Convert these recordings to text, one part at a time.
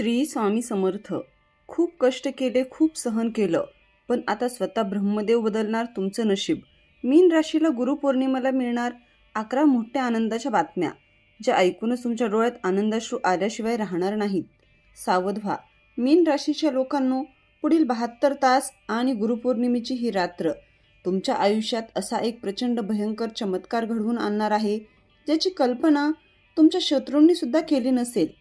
श्री स्वामी समर्थ. खूप कष्ट केले, खूप सहन केलं, पण आता स्वतः ब्रह्मदेव बदलणार तुमचं नशीब. मीन राशीला गुरुपौर्णिमेला मिळणार 11 मोठ्या आनंदाच्या बातम्या, ज्या ऐकूनच तुमच्या डोळ्यात आनंदाश्रू आल्याशिवाय राहणार नाहीत. सावध व्हा. मीन राशीच्या लोकांनो, पुढील 72 तास आणि गुरुपौर्णिमेची ही रात्र तुमच्या आयुष्यात असा एक प्रचंड भयंकर चमत्कार घडवून आणणार आहे, ज्याची कल्पना तुमच्या शत्रूंनी सुद्धा केली नसेल.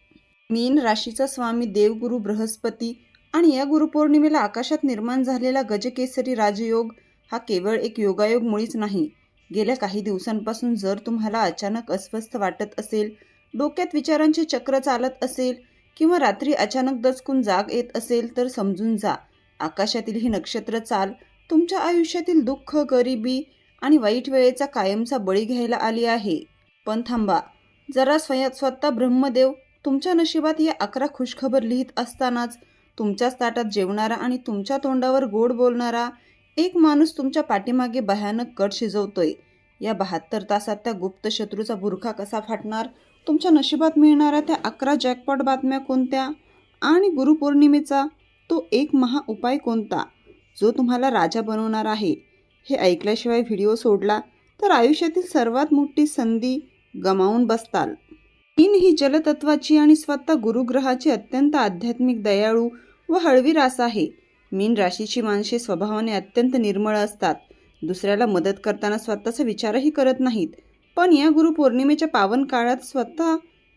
मीन राशीचा स्वामी देवगुरु बृहस्पती आणि या गुरुपौर्णिमेला आकाशात निर्माण झालेला गजकेसरी राजयोग हा केवळ एक योगायोग मुळीच नाही. गेल्या काही दिवसांपासून जर तुम्हाला अचानक अस्वस्थ वाटत असेल, डोक्यात विचारांचे चक्र चालत असेल किंवा रात्री अचानक दचकून जाग येत असेल, तर समजून जा, आकाशातील ही नक्षत्र चाल तुमच्या आयुष्यातील दुःख, गरिबी आणि वाईट वेळेचा कायमचा बळी घ्यायला आली आहे. पण थांबा जरा. स्वतः ब्रह्मदेव तुमच्या नशिबात या 11 खुशखबर लिहित असतानाच तुमच्याच ताटात जेवणारा आणि तुमच्या तोंडावर गोड बोलणारा एक माणूस तुमच्या पाठीमागे भयानक कट शिजवतोय. या 72 तासात त्या गुप्त शत्रूचा बुरखा कसा फाटणार, तुमच्या नशिबात मिळणाऱ्या त्या 11 जॅकपॉट बातम्या कोणत्या आणि गुरुपौर्णिमेचा तो एक महाउपाय कोणता, जो तुम्हाला राजा बनवणार आहे, हे ऐकल्याशिवाय व्हिडिओ सोडला तर आयुष्यातील सर्वात मोठी संधी गमावून बसताल. मीन ही जलतत्वाची आणि स्वतः गुरुग्रहाची अत्यंत आध्यात्मिक, दयाळू व हळवी रास आहे. मीन राशीची माणसे स्वभावाने अत्यंत निर्मळ असतात. दुसऱ्याला मदत करताना स्वतःचा विचारही करत नाहीत. पण या गुरुपौर्णिमेच्या पावन काळात स्वतः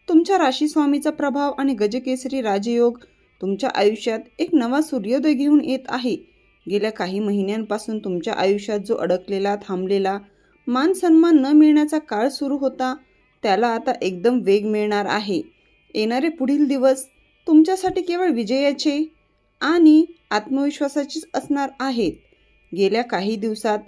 तुमच्या राशीस्वामीचा प्रभाव आणि गजकेसरी राजयोग तुमच्या आयुष्यात एक नवा सूर्योदय घेऊन येत आहे. गेल्या काही महिन्यांपासून तुमच्या आयुष्यात जो अडकलेला, थांबलेला, मान सन्मान न मिळण्याचा काळ सुरू होता, त्याला आता एकदम वेग मिळणार आहे. येणारे पुढील दिवस तुमच्यासाठी केवळ विजयाचे आणि आत्मविश्वासाचेच असणार आहेत. गेल्या काही दिवसात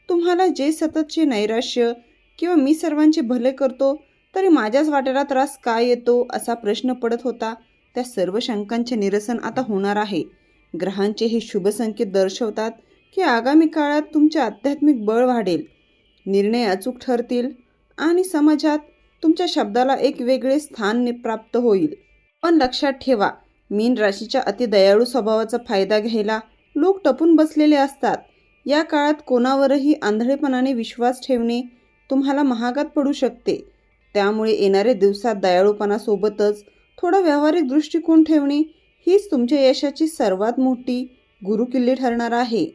तुम्हाला जे सततचे नैराश्य किंवा मी सर्वांचे भले करतो तरी माझ्याच वाट्याला त्रास का येतो असा प्रश्न पडत होता, त्या सर्व शंकांचे निरसन आता होणार आहे. ग्रहांचे हे शुभ संकेत दर्शवतात की आगामी काळात तुमचे आध्यात्मिक बळ वाढेल, निर्णय अचूक ठरतील आणि समाजात तुमच्या शब्दाला एक वेगळे स्थान प्राप्त होईल. पण लक्षात ठेवा, मीन राशीच्या अतिदयाळू स्वभावाचा फायदा घ्यायला लोक टपून बसलेले असतात. या काळात कोणावरही आंधळेपणाने विश्वास ठेवणे तुम्हाला महागात पडू शकते. त्यामुळे येणाऱ्या दिवसात दयाळूपणासोबतच थोडा व्यावहारिक दृष्टिकोन ठेवणे हीच तुमच्या यशाची सर्वात मोठी गुरुकिल्ली ठरणार आहे.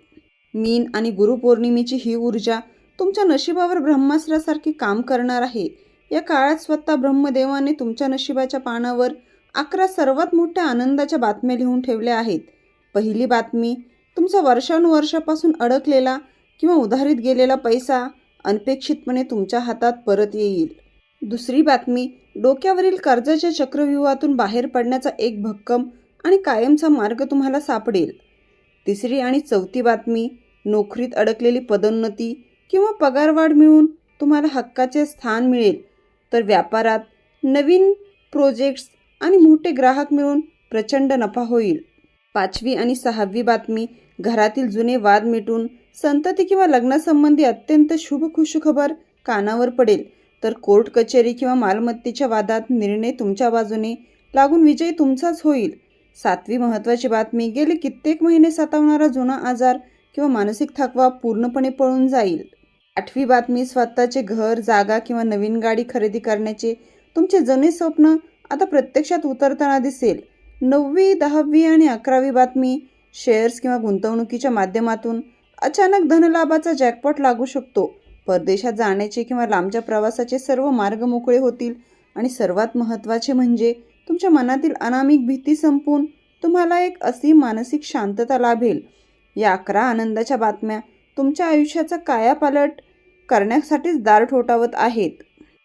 मीन आणि गुरुपौर्णिमेची ही ऊर्जा तुमच्या नशिबावर ब्रह्मास्त्रासारखी काम करणार आहे. या काळात स्वतः ब्रह्मदेवाने तुमच्या नशिबाच्या पानावर 11 सर्वात मोठ्या आनंदाच्या बातम्या लिहून ठेवल्या आहेत. पहिली बातमी, तुमचा वर्षानुवर्षापासून अडकलेला किंवा उधारीत गेलेला पैसा अनपेक्षितपणे तुमच्या हातात परत येईल. दुसरी बातमी, डोक्यावरील कर्जाच्या चक्रव्यूहातून बाहेर पडण्याचा एक भक्कम आणि कायमचा मार्ग तुम्हाला सापडेल. तिसरी आणि चौथी बातमी, नोकरीत अडकलेली पदोन्नती किंवा पगारवाढ मिळून तुम्हाला हक्काचे स्थान मिळेल, तर व्यापारात नवीन प्रोजेक्ट्स आणि मोठे ग्राहक मिळून प्रचंड नफा होईल. पाचवी आणि सहावी बातमी, घरातील जुने वाद मिटून संतती किंवा लग्नासंबंधी अत्यंत शुभ खुशखबर कानावर पडेल, तर कोर्ट कचेरी किंवा मालमत्तेच्या वादात निर्णय तुमच्या बाजूने लागून विजय तुमचाच होईल. सातवी महत्त्वाची बातमी, गेले कित्येक महिने सतावणारा जुना आजार किंवा मानसिक थकवा पूर्णपणे पळून जाईल. आठवी बातमी, स्वतःचे घर, जागा किंवा नवीन गाडी खरेदी करण्याचे तुमचे जुने स्वप्न आता प्रत्यक्षात उतरताना दिसेल. 9वी, 10वी आणि 11वी बातमी, शेअर्स किंवा गुंतवणुकीच्या माध्यमातून अचानक धनलाभाचा जॅकपॉट लागू शकतो. परदेशात जाण्याचे किंवा लांबच्या प्रवासाचे सर्व मार्ग मोकळे होतील आणि सर्वात महत्त्वाचे म्हणजे तुमच्या मनातील अनामिक भीती संपून तुम्हाला एक असीम मानसिक शांतता लाभेल. या 11 आनंदाच्या बातम्या तुमच्या आयुष्याचा कायापालट करण्यासाठीच दार ठोठावत आहेत.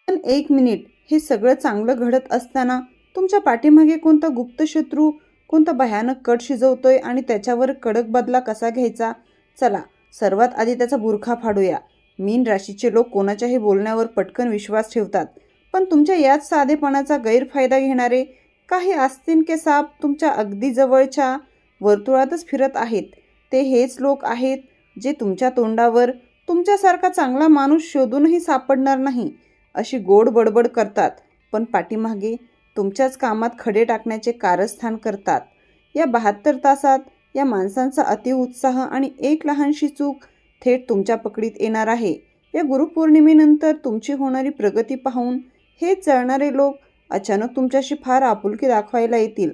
पण एक मिनिट, हे सगळं चांगलं घडत असताना तुमच्या पाठीमागे कोणता गुप्त शत्रू, कोणता भयानक कट शिजवतोय आणि त्याच्यावर कडक बदला कसा घ्यायचा, चला सर्वात आधी त्याचा बुरखा फाडूया. मीन राशीचे लोक कोणाच्याही बोलण्यावर पटकन विश्वास ठेवतात, पण तुमच्या याच साधेपणाचा गैरफायदा घेणारे काही आस्तीनके साप तुमच्या अगदी जवळच्या वर्तुळातच फिरत आहेत. ते हेच लोक आहेत जे तुमच्या तोंडावर तुमच्यासारखा चांगला माणूस शोधूनही सापडणार नाही अशी गोड बडबड करतात, पण पाठीमागे तुमच्याच कामात खडे टाकण्याचे कारस्थान करतात. या 72 तासात या माणसांचा अतिउत्साह आणि एक लहानशी चूक थेट तुमच्या पकडीत येणार आहे. या गुरुपौर्णिमेनंतर तुमची होणारी प्रगती पाहून हे जळणारे लोक अचानक तुमच्याशी फार आपुलकी दाखवायला येतील.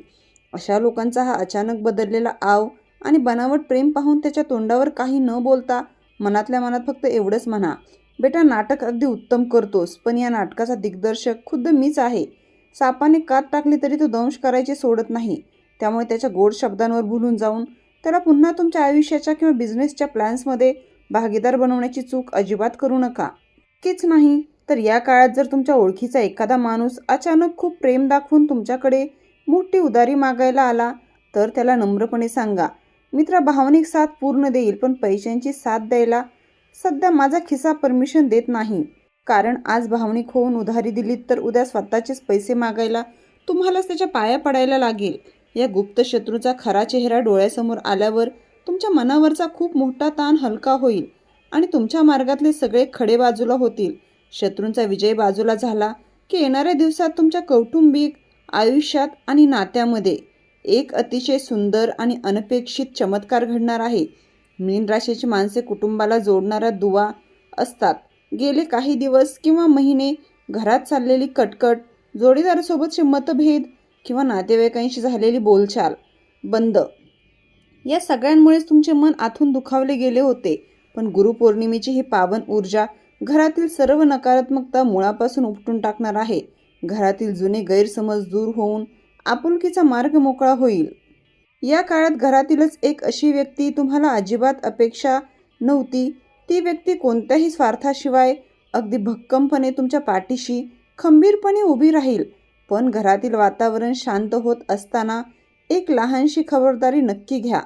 अशा लोकांचा हा अचानक बदललेला आव आणि बनावट प्रेम पाहून त्याच्या तोंडावर काही न बोलता मनातल्या मनात फक्त एवढंच म्हणा, बेटा नाटक अगदी उत्तम करतोस, पण या नाटकाचा दिग्दर्शक खुद्द मीच आहे. सापाने कात टाकली तरी तो दंश करायचे सोडत नाही. त्यामुळे त्याच्या गोड शब्दांवर भुलून जाऊन त्याला पुन्हा तुमच्या आयुष्याच्या किंवा बिझनेसच्या प्लॅन्समध्ये भागीदार बनवण्याची चूक अजिबात करू नका. इतकेच नाही तर या काळात जर तुमच्या ओळखीचा एखादा माणूस अचानक खूप प्रेम दाखवून तुमच्याकडे मोठी उधारी मागायला आला तर त्याला नम्रपणे सांगा, मित्र भावनिक साथ पूर्ण देईल, पण पैशांची साथ द्यायला सध्या माझा खिसा परमिशन देत नाही. कारण आज भावनिक होऊन उधारी दिलीत तर उद्या स्वतःचेच पैसे मागायला तुम्हालाच त्याच्या पाया पडायला लागेल. या गुप्त शत्रूचा खरा चेहरा डोळ्यासमोर आल्यावर तुमच्या मनावरचा खूप मोठा ताण हलका होईल आणि तुमच्या मार्गातले सगळे खडे बाजूला होतील. शत्रूंचा विजय बाजूला झाला की येणाऱ्या दिवसात तुमच्या कौटुंबिक आयुष्यात आणि नात्यामध्ये एक अतिशय सुंदर आणि अनपेक्षित चमत्कार घडणार आहे. मीन राशीची माणसे कुटुंबाला जोडणाऱ्या दुवा असतात. गेले काही दिवस किंवा महिने घरात चाललेली कटकट, जोडीदारासोबतचे मतभेद किंवा नातेवाईकांशी झालेली बोलचाल बंद, या सगळ्यांमुळेच तुमचे मन आतून दुखावले गेले होते. पण गुरुपौर्णिमेची ही पावन ऊर्जा घरातील सर्व नकारात्मकता मुळापासून उपटून टाकणार आहे. घरातील जुने गैरसमज दूर होऊन आपुलकीचा मार्ग मोकळा होईल. या काळात घरातीलच एक अशी व्यक्ती तुम्हाला अजिबात अपेक्षा नव्हती, ती व्यक्ती कोणत्याही स्वार्थाशिवाय अगदी भक्कमपणे तुमच्या पाठीशी खंबीरपणे उभी राहील. पण घरातील वातावरण शांत होत असताना एक लहानशी खबरदारी नक्की घ्या.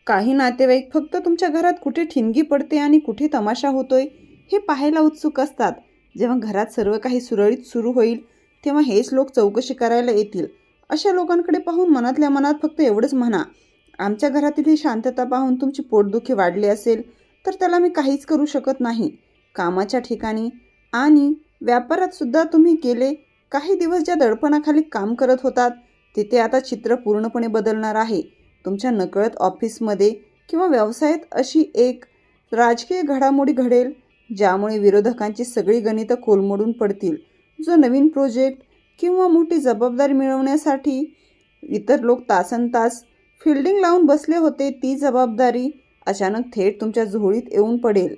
काही नातेवाईक फक्त तुमच्या घरात कुठे ठिणगी पडते आणि कुठे तमाशा होतोय हे पाहायला उत्सुक असतात. जेव्हा घरात सर्व काही सुरळीत सुरू होईल तेव्हा हेच लोक चौकशी करायला येतील. अशा लोकांकडे पाहून मनातल्या मनात फक्त एवढंच म्हणा, आमच्या घरातील ही शांतता पाहून तुमची पोटदुखी वाढली असेल तर त्याला मी काहीच करू शकत नाही. कामाच्या ठिकाणी आणि व्यापारात सुद्धा तुम्ही गेले काही दिवस ज्या दडपणाखाली काम करत होतात तिथे आता चित्र पूर्णपणे बदलणार आहे. तुमच्या नकळत ऑफिसमध्ये किंवा व्यवसायात अशी एक राजकीय घडामोडी घडेल ज्यामुळे विरोधकांची सगळी गणितं कोलमडून पडतील. जो नवीन प्रोजेक्ट किंवा मोठी जबाबदारी मिळवण्यासाठी इतर लोक तासनतास फिल्डिंग लावून बसले होते, ती जबाबदारी अचानक थेट तुमच्या झोळीत येऊन पडेल.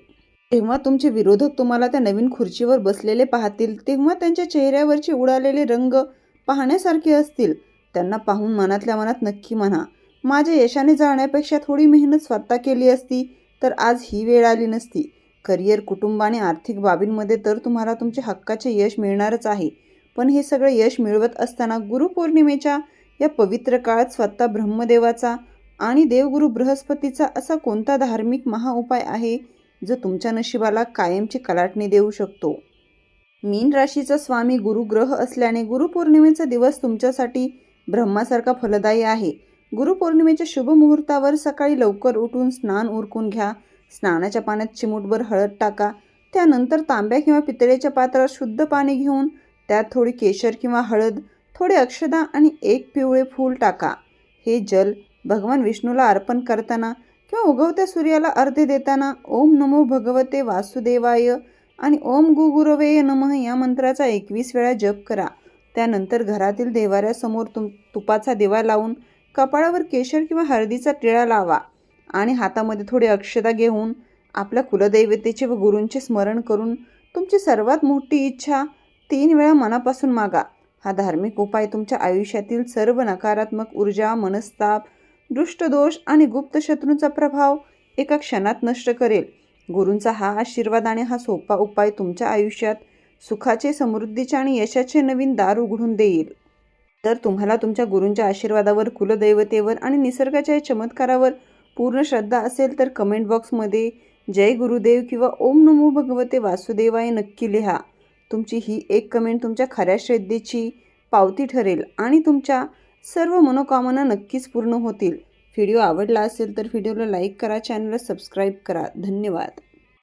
जेव्हा तुमचे विरोधक तुम्हाला त्या नवीन खुर्चीवर बसलेले पाहतील तेव्हा त्यांच्या चेहऱ्यावरचे उडालेले रंग पाहण्यासारखे असतील. त्यांना पाहून मनातल्या मनात नक्की म्हणा, माझ्या यशाने जाण्यापेक्षा थोडी मेहनत स्वतः केली असती तर आज ही वेळ आली नसती. करिअर, कुटुंब आणि आर्थिक बाबींमध्ये तर तुम्हाला तुमचे हक्काचे यश मिळणारच आहे. पण हे सगळे यश मिळवत असताना गुरुपौर्णिमेच्या या पवित्र काळात स्वतः ब्रह्मदेवाचा आणि देवगुरु बृहस्पतीचा असा कोणता धार्मिक महाउपाय आहे जो तुमच्या नशिबाला कायमची कलाटणी देऊ शकतो. मीन राशीचा स्वामी गुरु ग्रह असल्याने गुरुपौर्णिमेचा दिवस तुमच्यासाठी ब्रह्मासारखा फलदायी आहे. गुरुपौर्णिमेच्या शुभ मुहूर्तावर सकाळी लवकर उठून स्नान उरकून घ्या. स्नानाच्या पाण्यात चिमूटभर हळद टाका. त्यानंतर तांब्या किंवा पितळेच्या पात्रात शुद्ध पाणी घेऊन त्यात थोडी केशर किंवा हळद, थोडे अक्षदा आणि एक पिवळे फूल टाका. हे जल भगवान विष्णूला अर्पण करताना किंवा उगवत्या सूर्याला अर्घ्य देताना ओम नमो भगवते वासुदेवाय आणि ओम गुरुवे नमः या मंत्राचा 21 वेळा जप करा. त्यानंतर घरातील देवाऱ्यासमोर तुपाचा दिवा लावून कपाळावर केशर किंवा हळदीचा टिळा लावा आणि हातामध्ये थोडे अक्षदा घेऊन आपल्या कुलदैवतेचे व गुरूंचे स्मरण करून तुमची सर्वात मोठी इच्छा 3 वेळा मनापासून मागा. हा धार्मिक उपाय तुमच्या आयुष्यातील सर्व नकारात्मक ऊर्जा, मनस्ताप, दृष्टदोष आणि गुप्त शत्रूंचा प्रभाव एका क्षणात नष्ट करेल. गुरूंचा हा आशीर्वाद आणि हा सोपा उपाय तुमच्या आयुष्यात सुखाचे, समृद्धीचे आणि यशाचे नवीन दार उघडून देईल. जर तुम्हाला तुमच्या गुरूंच्या आशीर्वादावर, कुलदैवतेवर आणि निसर्गाच्या या चमत्कारावर पूर्ण श्रद्धा असेल तर कमेंट बॉक्समध्ये जय गुरुदेव किंवा ओम नमो भगवते वासुदेवाय नक्की लिहा. तुमची ही एक कमेंट तुमच्या खऱ्या श्रद्धेची पावती ठरेल आणि तुमच्या सर्व मनोकामना नक्कीच पूर्ण होतील. व्हिडिओ आवडला असेल तर व्हिडिओला लाईक करा, चॅनलला सबस्क्राईब करा. धन्यवाद.